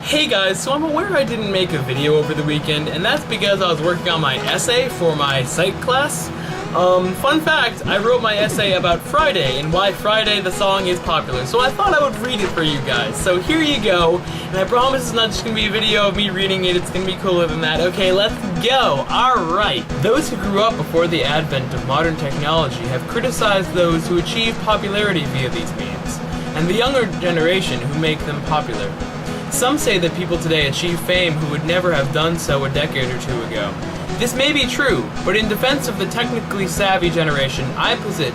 Hey guys, so I'm aware I didn't make a video over the weekend, and that's because I was working on my essay for my psych class. Fun fact, I wrote my essay about Friday and why Friday the song is popular, so I thought I would read it for you guys. So here you go, and I promise it's not just gonna be a video of me reading it, it's gonna be cooler than that. Okay, let's go! Alright! Those who grew up before the advent of modern technology have criticized those who achieve popularity via these means, and the younger generation who make them popular. Some say that people today achieve fame who would never have done so a decade or two ago. This may be true, but in defense of the technically savvy generation, I posit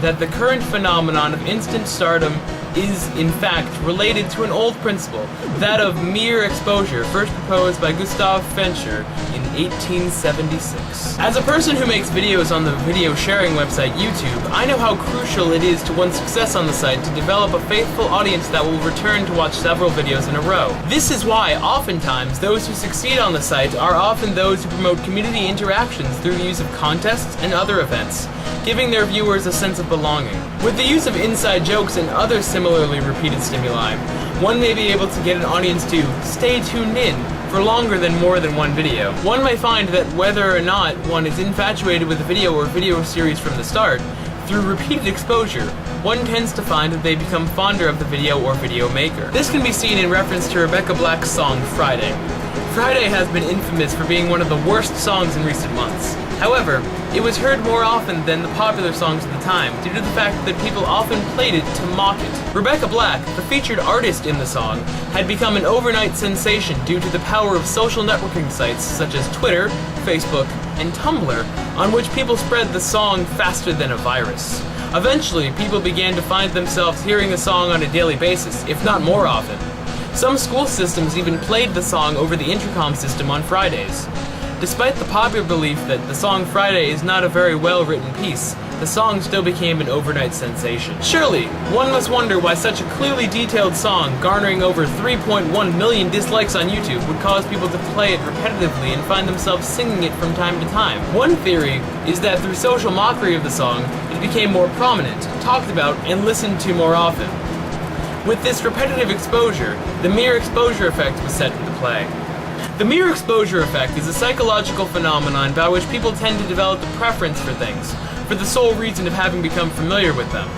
that the current phenomenon of instant stardom is, in fact, related to an old principle, that of mere exposure, first proposed by Gustav Fenscher in 1876. As a person who makes videos on the video sharing website YouTube, I know how crucial it is to one's success on the site to develop a faithful audience that will return to watch several videos in a row. This is why, oftentimes, those who succeed on the site are often those who promote community interactions through the use of contests and other events, giving their viewers a sense of belonging. With the use of inside jokes and other similarly repeated stimuli, one may be able to get an audience to stay tuned in for longer than more than one video. One may find that whether or not one is infatuated with a video or video series from the start, through repeated exposure, one tends to find that they become fonder of the video or video maker. This can be seen in reference to Rebecca Black's song, Friday. Friday has been infamous for being one of the worst songs in recent months. However, it was heard more often than the popular songs of the time due to the fact that people often played it to mock it. Rebecca Black, the featured artist in the song, had become an overnight sensation due to the power of social networking sites such as Twitter, Facebook, and Tumblr, on which people spread the song faster than a virus. Eventually, people began to find themselves hearing the song on a daily basis, if not more often. Some school systems even played the song over the intercom system on Fridays. Despite the popular belief that the song Friday is not a very well-written piece, the song still became an overnight sensation. Surely, one must wonder why such a clearly detailed song, garnering over 3.1 million dislikes on YouTube, would cause people to play it repetitively and find themselves singing it from time to time. One theory is that through social mockery of the song, it became more prominent, talked about, and listened to more often. With this repetitive exposure, the mere exposure effect was set into play. The mere exposure effect is a psychological phenomenon by which people tend to develop a preference for things, for the sole reason of having become familiar with them.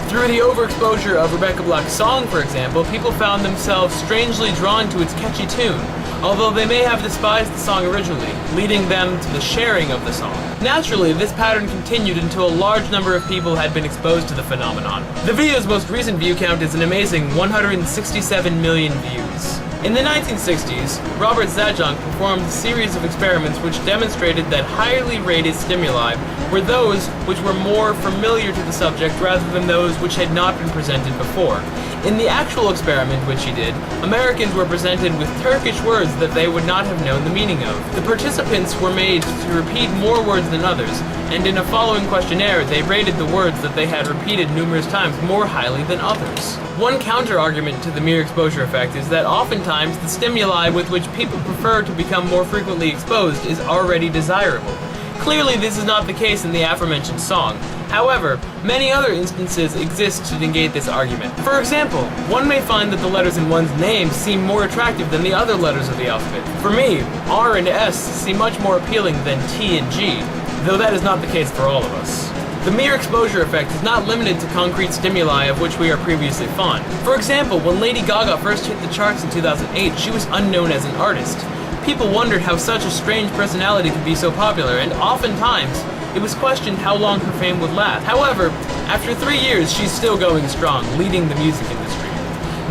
Through the overexposure of Rebecca Black's song, for example, people found themselves strangely drawn to its catchy tune, although they may have despised the song originally, leading them to the sharing of the song. Naturally, this pattern continued until a large number of people had been exposed to the phenomenon. The video's most recent view count is an amazing 167 million views. In the 1960s, Robert Zajonc performed a series of experiments which demonstrated that highly rated stimuli were those which were more familiar to the subject rather than those which had not been presented before. In the actual experiment which he did, Americans were presented with Turkish words that they would not have known the meaning of. The participants were made to repeat more words than others, and in a following questionnaire they rated the words that they had repeated numerous times more highly than others. One counter-argument to the mere exposure effect is that oftentimes the stimuli with which people prefer to become more frequently exposed is already desirable. Clearly this is not the case in the aforementioned song. However, many other instances exist to negate this argument. For example, one may find that the letters in one's name seem more attractive than the other letters of the alphabet. For me, R and S seem much more appealing than T and G, though that is not the case for all of us. The mere exposure effect is not limited to concrete stimuli of which we are previously fond. For example, when Lady Gaga first hit the charts in 2008, she was unknown as an artist. People wondered how such a strange personality could be so popular, and oftentimes, it was questioned how long her fame would last. However, after 3 years, she's still going strong, leading the music industry.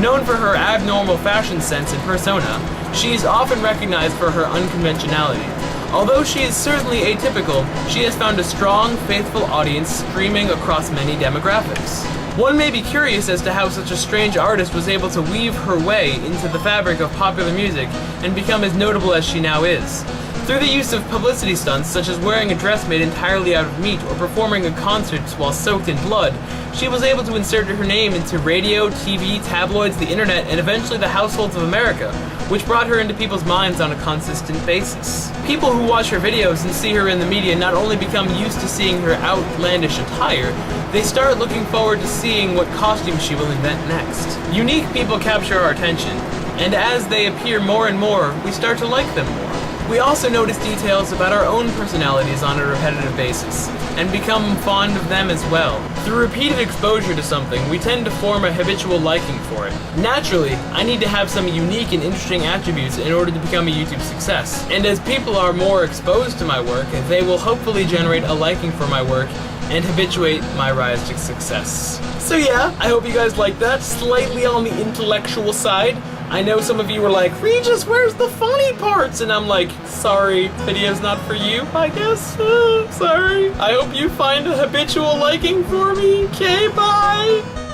Known for her abnormal fashion sense and persona, she is often recognized for her unconventionality. Although she is certainly atypical, she has found a strong, faithful audience streaming across many demographics. One may be curious as to how such a strange artist was able to weave her way into the fabric of popular music and become as notable as she now is. Through the use of publicity stunts, such as wearing a dress made entirely out of meat or performing a concert while soaked in blood, she was able to insert her name into radio, TV, tabloids, the internet, and eventually the households of America, which brought her into people's minds on a consistent basis. People who watch her videos and see her in the media not only become used to seeing her outlandish attire, they start looking forward to seeing what costume she will invent next. Unique people capture our attention, And as they appear more and more, we start to like them more. We also notice details about our own personalities on a repetitive basis, and become fond of them as well. Through repeated exposure to something, we tend to form a habitual liking for it. Naturally, I need to have some unique and interesting attributes in order to become a YouTube success. And as people are more exposed to my work, they will hopefully generate a liking for my work and habituate my rise to success. So yeah, I hope you guys like that. Slightly on the intellectual side. I know some of you were like, Regis, where's the funny parts? And I'm like, sorry, video's not for you, I guess. Sorry. I hope you find a habitual liking for me. Okay, bye.